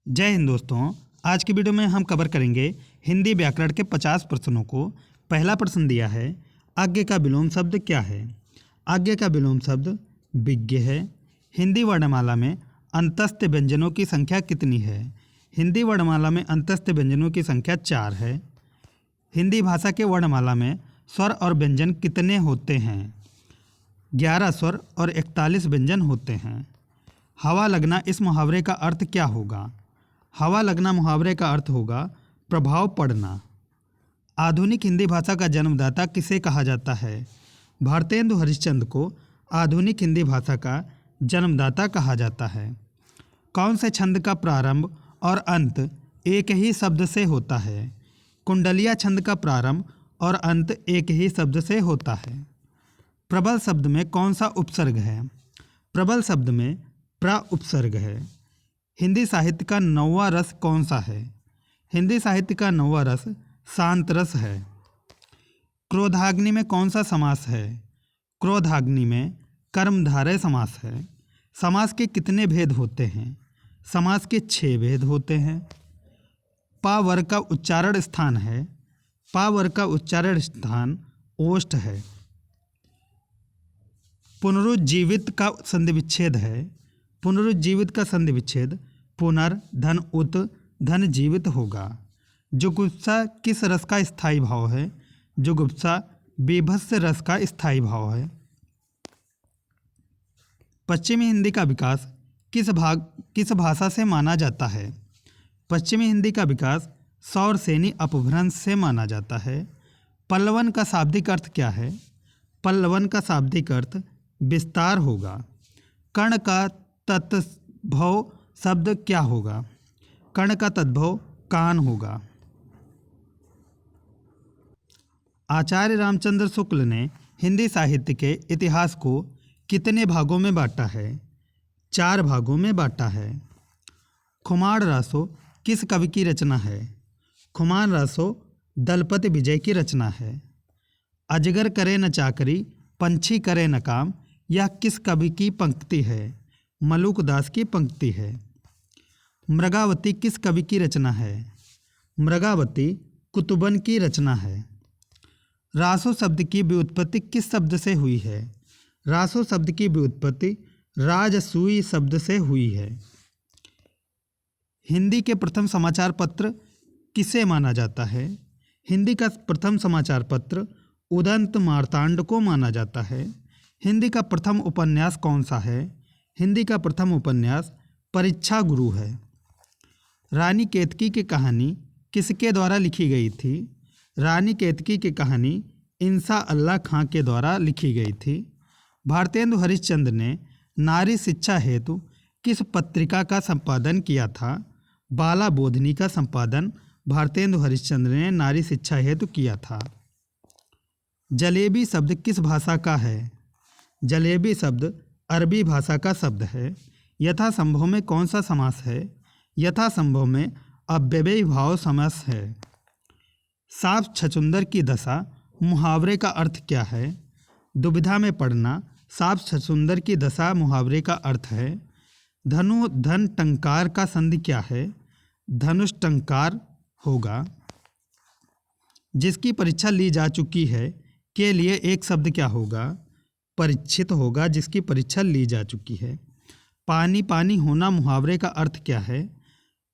जय हिंद दोस्तों। आज की वीडियो में हम कवर करेंगे हिंदी व्याकरण के 50 प्रश्नों को। पहला प्रश्न दिया है, आज्ञा का विलोम शब्द क्या है। आज्ञा का विलोम शब्द विज्ञ है। हिंदी वर्णमाला में अंतस्थ व्यंजनों की संख्या कितनी है। हिंदी वर्णमाला में अंतस्थ व्यंजनों की संख्या 4 है। हिंदी भाषा के वर्णमाला में स्वर और व्यंजन कितने होते हैं। 11 स्वर और 41 व्यंजन होते हैं। हवा लगना इस मुहावरे का अर्थ क्या होगा। हवा लगना मुहावरे का अर्थ होगा प्रभाव पड़ना। आधुनिक हिंदी भाषा का जन्मदाता किसे कहा जाता है। भारतेंदु हरिश्चंद्र को आधुनिक हिंदी भाषा का जन्मदाता कहा जाता है। कौन से छंद का प्रारंभ और अंत एक ही शब्द से होता है। कुंडलिया छंद का प्रारंभ और अंत एक ही शब्द से होता है। प्रबल शब्द में कौन सा उपसर्ग है। प्रबल शब्द में प्र उपसर्ग है। हिंदी साहित्य का 9वां रस कौन सा है। हिंदी साहित्य का 9वां रस शांत रस है। क्रोधाग्नि में कौन सा समास है। क्रोधाग्नि में कर्मधारय समास है। समास के कितने भेद होते हैं। समास के 6 भेद होते हैं। पा वर्ग का उच्चारण स्थान है। पा वर्ग का उच्चारण स्थान ओष्ठ है। पुनरुज्जीवित का संधि विच्छेद है। पुनरुज्जीवित का संधि विच्छेद पुनर् धन उत धन जीवित होगा। जुगुप्सा किस रस का स्थायी भाव है। जुगुप्सा बीभत्स रस का स्थायी भाव है। पश्चिमी हिंदी का विकास किस भाषा से माना जाता है। पश्चिमी हिंदी का विकास सौरसेनी अपभ्रंश से माना जाता है। पल्लवन का शाब्दिक अर्थ क्या है। पल्लवन का शाब्दिक अर्थ विस्तार होगा। कर्ण का तद्भव शब्द क्या होगा। कर्ण का तद्भव कान होगा। आचार्य रामचंद्र शुक्ल ने हिंदी साहित्य के इतिहास को कितने भागों में बांटा है। 4 भागों में बांटा है। खुमार रासो किस कवि की रचना है। खुमार रासो दलपति विजय की रचना है। अजगर करे न चाकरी पंछी करे न काम यह किस कवि की पंक्ति है। मलूक दास की पंक्ति है। मृगावती किस कवि की रचना है। मृगावती कुतुबन की रचना है। रासो शब्द की व्युत्पत्ति किस शब्द से हुई है। रासो शब्द की व्युत्पत्ति राजसूय शब्द से हुई है। हिंदी के प्रथम समाचार पत्र किसे माना जाता है। हिंदी का प्रथम समाचार पत्र उदंत मार्तांड को माना जाता है। हिंदी का प्रथम उपन्यास कौन सा है। हिंदी का प्रथम उपन्यास परीक्षा गुरु है। रानी केतकी की कहानी किसके द्वारा लिखी गई थी। रानी केतकी की कहानी इंसा अल्लाह खां के द्वारा लिखी गई थी। भारतेंदु हरिश्चंद्र ने नारी शिक्षा हेतु किस पत्रिका का संपादन किया था। बाला बोधनी का संपादन भारतेंदु हरिश्चंद्र ने नारी शिक्षा हेतु किया था। जलेबी शब्द किस भाषा का है। जलेबी शब्द अरबी भाषा का शब्द है। यथासंभव में कौन सा समास है। यथासंभव में अव्ययी भाव समास है। सांप छछूंदर की दशा मुहावरे का अर्थ क्या है। दुविधा में पड़ना सांप छछूंदर की दशा मुहावरे का अर्थ है। धनु धन टंकार का संधि क्या है। धनुष टंकार होगा। जिसकी परीक्षा ली जा चुकी है के लिए एक शब्द क्या होगा। परीक्षित होगा जिसकी परीक्षा ली जा चुकी है। पानी पानी होना मुहावरे का अर्थ क्या है।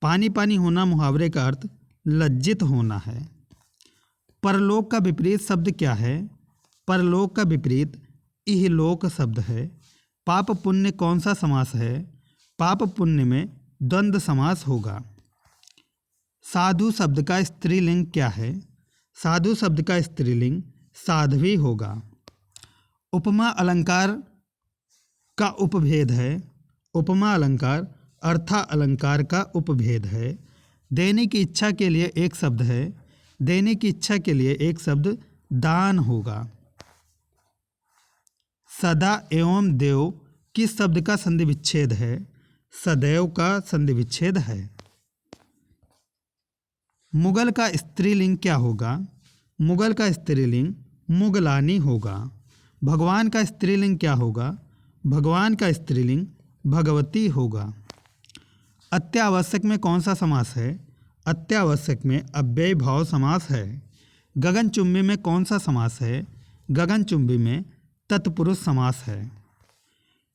पानी पानी होना मुहावरे का अर्थ लज्जित होना है। परलोक का विपरीत शब्द क्या है। परलोक का विपरीत इहलोक शब्द है। पाप पुण्य कौन सा समास है। पाप पुण्य में द्वंद्व समास होगा। साधु शब्द का स्त्रीलिंग क्या है। साधु शब्द का स्त्रीलिंग साध्वी होगा। उपमा अलंकार का उपभेद है। उपमा अलंकार अर्था अलंकार का उपभेद है। देने की इच्छा के लिए एक शब्द है। देने की इच्छा के लिए एक शब्द दान होगा। सदा एवं देव किस शब्द का संधि विच्छेद है। सदैव का संधि विच्छेद है। मुगल का स्त्रीलिंग क्या होगा। मुगल का स्त्रीलिंग मुगलानी होगा। भगवान का स्त्रीलिंग क्या होगा। भगवान का स्त्रीलिंग भगवती होगा। अत्यावश्यक में कौन सा समास है? अत्यावश्यक में अव्ययी भाव समास है। गगनचुंबी में कौन सा समास है? गगनचुंबी में तत्पुरुष समास है।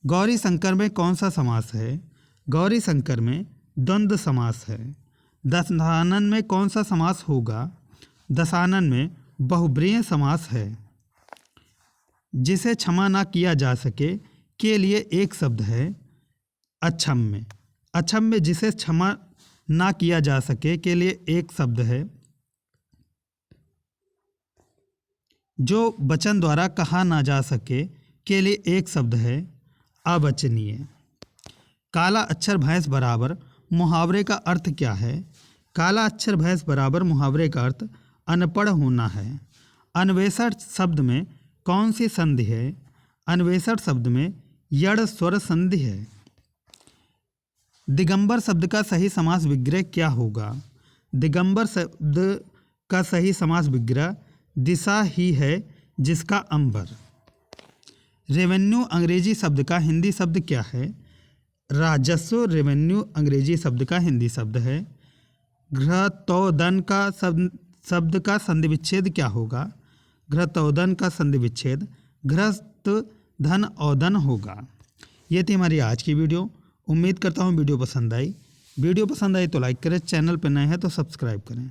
गौरी शंकर में कौन सा समास है? गौरी शंकर में द्वंद्व समास है। दशानन में कौन सा समास होगा? दशानन में बहुब्रीहि समास है। जिसे क्षमा ना किया जा सके के लिए एक शब्द है अक्षम्य। अक्षम्य जिसे क्षमा ना किया जा सके के लिए एक शब्द है जो वचन द्वारा कहा ना जा सके के लिए एक शब्द है अवचनीय। काला अक्षर भैंस बराबर मुहावरे का अर्थ क्या है? काला अक्षर भैंस बराबर मुहावरे का अर्थ अनपढ़ होना है। अन्वेषण शब्द में कौन सी संधि है? अन्वेषण शब्द में यड़ स्वर संधि है। दिगंबर शब्द का सही समास विग्रह क्या होगा? दिगंबर शब्द का सही समास विग्रह दिशा ही है जिसका अंबर। रेवेन्यू अंग्रेजी शब्द का हिंदी शब्द क्या है? राजस्व रेवेन्यू अंग्रेजी शब्द का हिंदी शब्द है। घृतोदन का शब्द का संधि विच्छेद क्या होगा? घृतोदन का संधि विच्छेद घृत धन औदन होगा। ये थी हमारी आज की वीडियो। उम्मीद करता हूँ वीडियो पसंद आई। वीडियो पसंद आई तो लाइक करें, चैनल पर नए हैं तो सब्सक्राइब करें।